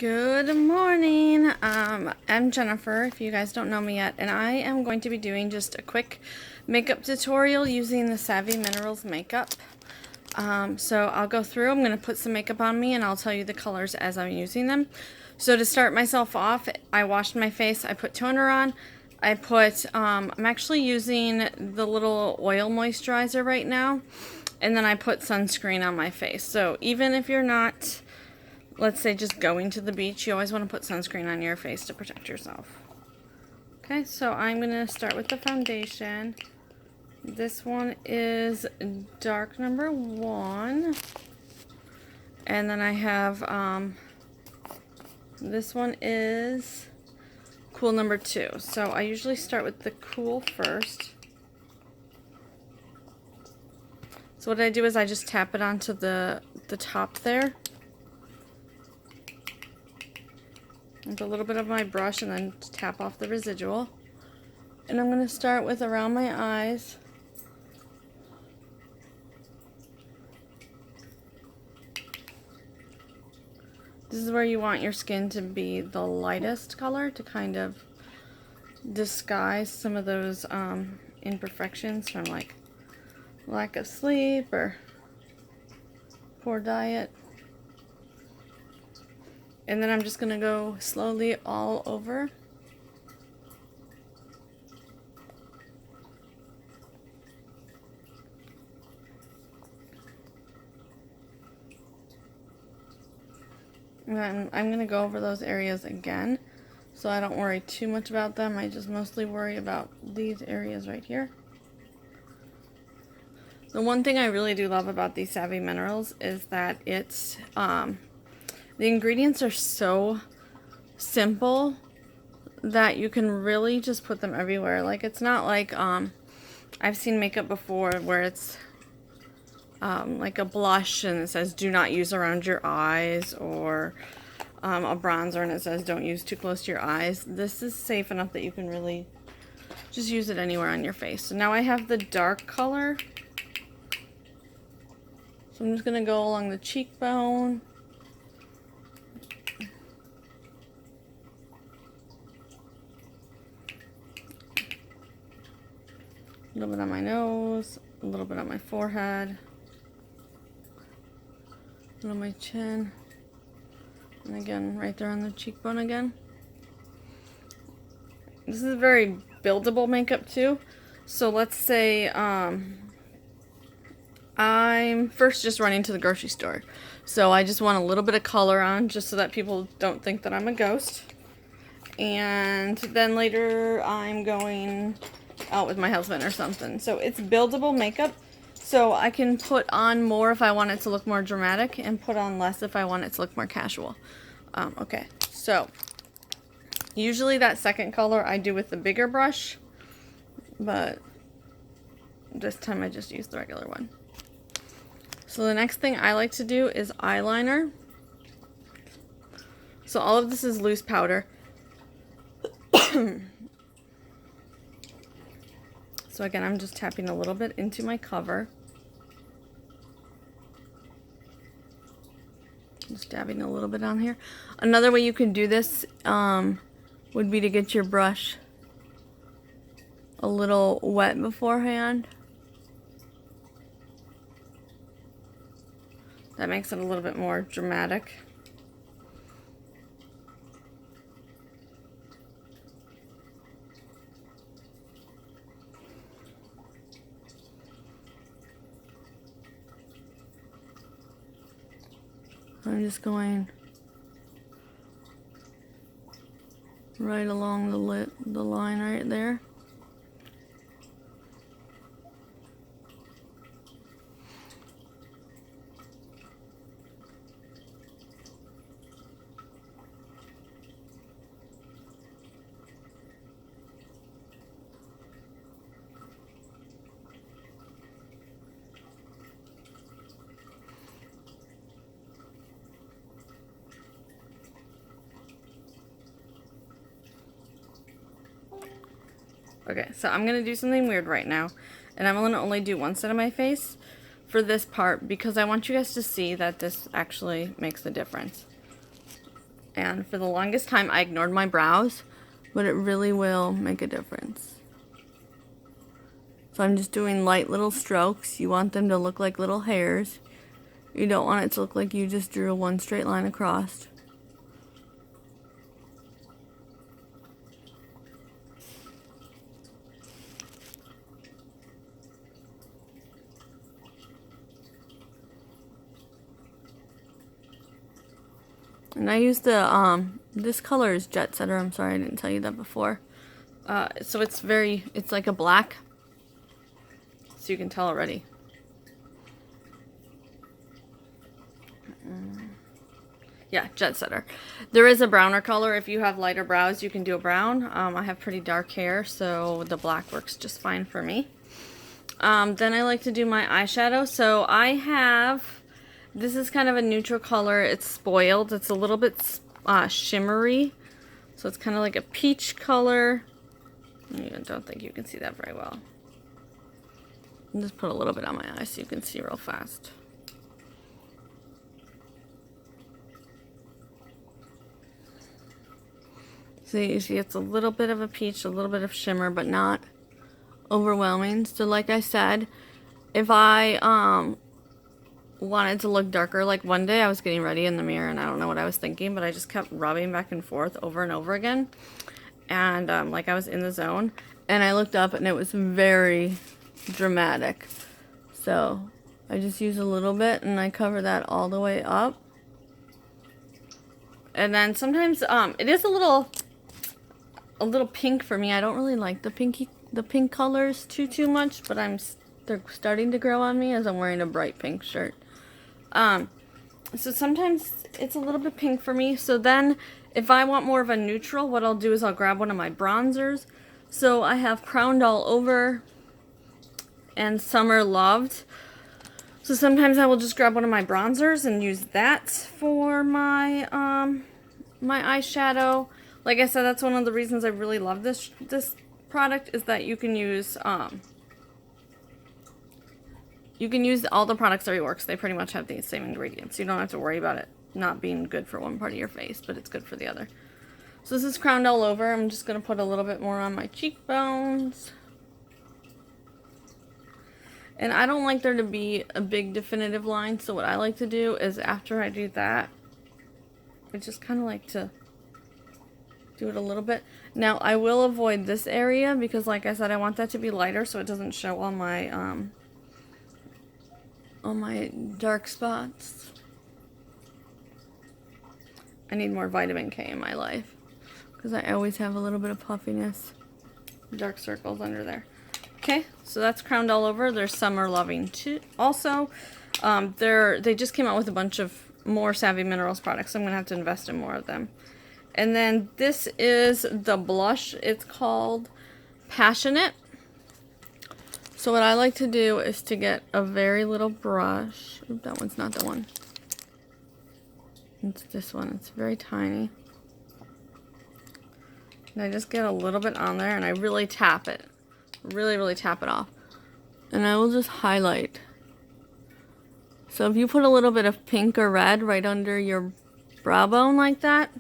Good morning. I'm Jennifer, if you guys don't know me yet, and I am going to be doing just a quick makeup tutorial using the Savy Minerals makeup. So I'll go through, I'm going to put some makeup on me, and I'll tell you the colors as I'm using them. So to start myself off, I washed my face, I put toner on, I'm actually using the little oil moisturizer right now, and then I put sunscreen on my face. So even if you're not, let's say, just going to the beach, you always want to put sunscreen on your face to protect yourself. Okay, so I'm going to start with the foundation. This one is dark number 1. And then I have, this one is cool number 2. So I usually start with the cool first. So what I do is I just tap it onto the top there. With a little bit of my brush and then tap off the residual. And I'm going to start with around my eyes. This is where you want your skin to be the lightest color to kind of disguise some of those imperfections from like lack of sleep or poor diet. And then I'm just going to go slowly all over. And I'm going to go over those areas again, so I don't worry too much about them. I just mostly worry about these areas right here. The one thing I really do love about these Savy Minerals is that it's the ingredients are so simple that you can really just put them everywhere. Like, it's not like I've seen makeup before where it's like a blush and it says do not use around your eyes, or a bronzer and it says don't use too close to your eyes. This is safe enough that you can really just use it anywhere on your face. So now I have the dark color. So I'm just going to go along the cheekbone. A little bit on my nose, a little bit on my forehead, a little on my chin, and again right there on the cheekbone again. This is very buildable makeup too. So let's say I'm first just running to the grocery store. So I just want a little bit of color on just so that people don't think that I'm a ghost. And then later I'm going out with my husband or something. So it's buildable makeup, so I can put on more if I want it to look more dramatic and put on less if I want it to look more casual. Okay, so usually that second color I do with the bigger brush, but this time I just used the regular one. So the next thing I like to do is eyeliner. So all of this is loose powder. So again, I'm just tapping a little bit into my cover. Just dabbing a little bit on here. Another way you can do this would be to get your brush a little wet beforehand. That makes it a little bit more dramatic. I'm just going right along the line right there. Okay, so I'm going to do something weird right now, and I'm going to only do one side of my face for this part because I want you guys to see that this actually makes a difference. And for the longest time, I ignored my brows, but it really will make a difference. So I'm just doing light little strokes. You want them to look like little hairs. You don't want it to look like you just drew one straight line across. And I use the, this color is Jet Setter. I'm sorry I didn't tell you that before. So it's like a black. So you can tell already. Yeah, Jet Setter. There is a browner color. If you have lighter brows, you can do a brown. I have pretty dark hair, so the black works just fine for me. Then I like to do my eyeshadow. So I have... This is kind of a neutral color. It's Spoiled. It's a little bit shimmery. So it's kind of like a peach color. I don't think you can see that very well. I'll just put a little bit on my eye so you can see real fast. So you see it's a little bit of a peach, a little bit of shimmer, but not overwhelming. So like I said, if I wanted to look darker, like one day I was getting ready in the mirror and I don't know what I was thinking, but I just kept rubbing back and forth over and over again, and like I was in the zone, and I looked up and it was very dramatic. So I just use a little bit and I cover that all the way up. And then sometimes it is a little pink for me. I don't really like the pink colors too much, but they're starting to grow on me as I'm wearing a bright pink shirt. So sometimes it's a little bit pink for me. So then if I want more of a neutral, what I'll do is I'll grab one of my bronzers. So I have Crowned All Over and Summer Loved. So sometimes I will just grab one of my bronzers and use that for my my eyeshadow. Like I said, that's one of the reasons I really love this product, is that you can use all the products everywhere because they pretty much have the same ingredients. You don't have to worry about it not being good for one part of your face, but it's good for the other. So this is Crowned All Over. I'm just going to put a little bit more on my cheekbones. And I don't like there to be a big definitive line, so what I like to do is after I do that, I just kind of like to do it a little bit. Now I will avoid this area because, like I said, I want that to be lighter so it doesn't show on my dark spots. I need more vitamin K in my life because I always have a little bit of puffiness, dark circles under there. Okay, so that's Crowned All Over. There's Summer Loving too. Also, they just came out with a bunch of more Savvy Minerals products, so I'm gonna have to invest in more of them. And then this is the blush. It's called Passionate. So what I like to do is to get a very little brush. Oop, that one's not the one. It's this one. It's very tiny. And I just get a little bit on there and I really tap it. Really tap it off. And I will just highlight. So if you put a little bit of pink or red right under your brow bone like that,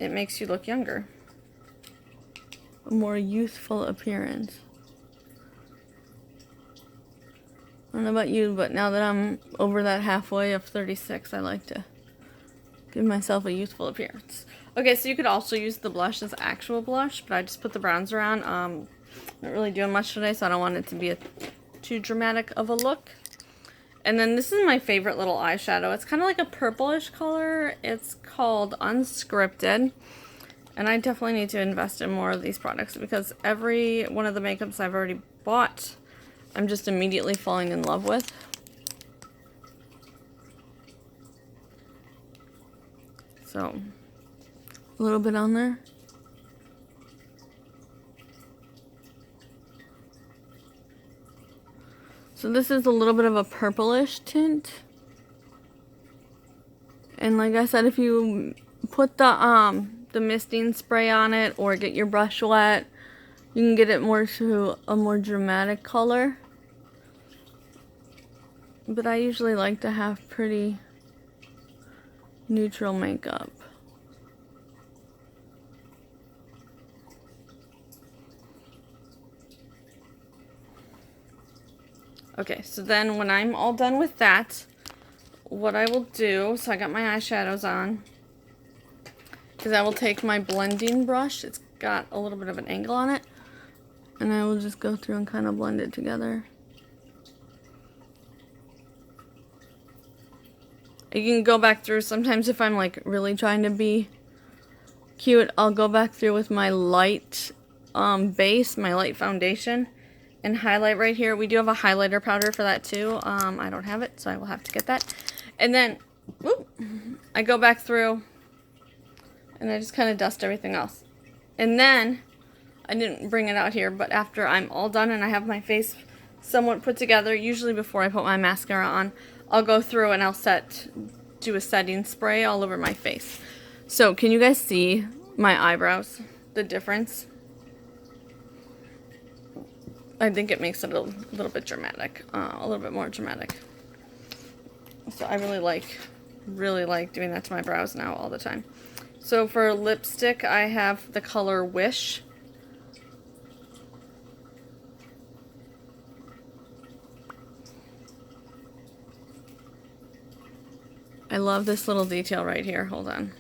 it makes you look younger. A more youthful appearance. I don't know about you, but now that I'm over that halfway of 36, I like to give myself a youthful appearance. Okay, so you could also use the blush as actual blush, but I just put the bronzer on. Not really doing much today, so I don't want it to be too dramatic of a look. And then this is my favorite little eyeshadow. It's kind of like a purplish color. It's called Unscripted. And I definitely need to invest in more of these products because every one of the makeups I've already bought, I'm just immediately falling in love with. So, a little bit on there. So this is a little bit of a purplish tint. And like I said, if you put the misting spray on it or get your brush wet, you can get it more to a more dramatic color. But I usually like to have pretty neutral makeup. Okay, so then when I'm all done with that, what I will do, so I got my eyeshadows on, is I will take my blending brush. It's got a little bit of an angle on it. And I will just go through and kind of blend it together. You can go back through. Sometimes if I'm like really trying to be cute, I'll go back through with my light base, my light foundation, and highlight right here. We do have a highlighter powder for that too. I don't have it, so I will have to get that. And then, whoop, I go back through and I just kind of dust everything else. And then, I didn't bring it out here, but after I'm all done and I have my face somewhat put together, usually before I put my mascara on, I'll go through and I'll do a setting spray all over my face. So, can you guys see my eyebrows? The difference? I think it makes it a little bit dramatic, a little bit more dramatic. So I really like doing that to my brows now all the time. So for lipstick, I have the color Wish. I love this little detail right here. Hold on.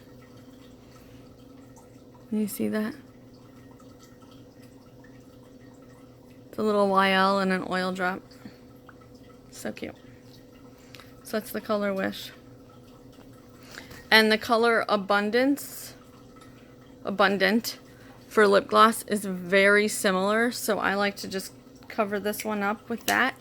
Can you see that? It's a little YL and an oil drop. So cute. So that's the color Wish. And the color Abundant for lip gloss is very similar. So I like to just cover this one up with that.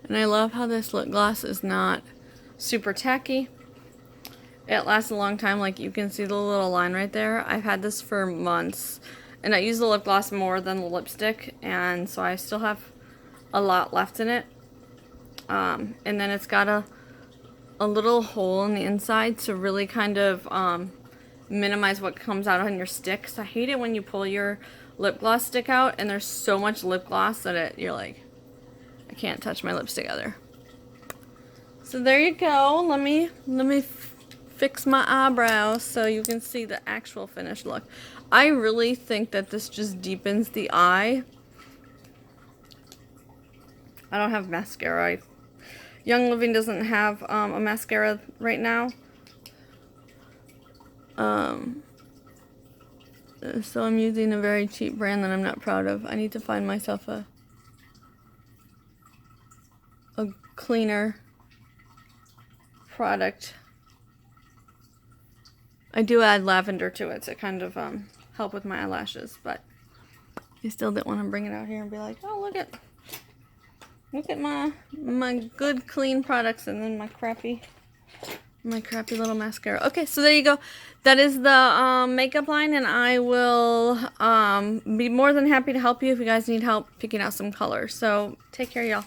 And I love how this lip gloss is not super tacky. It lasts a long time. Like you can see the little line right there. I've had this for months. And I use the lip gloss more than the lipstick. And so I still have a lot left in it. And then it's got a little hole in the inside to really kind of minimize what comes out on your stick. So I hate it when you pull your lip gloss stick out and there's so much lip gloss that you're like, I can't touch my lips together. So there you go. Let me fix my eyebrows so you can see the actual finished look. I really think that this just deepens the eye. I don't have mascara. Young Living doesn't have a mascara right now. So I'm using a very cheap brand that I'm not proud of. I need to find myself a cleaner product. I do add lavender to it to kind of help with my eyelashes, but I still didn't want to bring it out here and be like, oh, look at my good clean products and then my crappy little mascara. Okay, so there you go. That is the makeup line, and I will be more than happy to help you if you guys need help picking out some colors. So take care, y'all.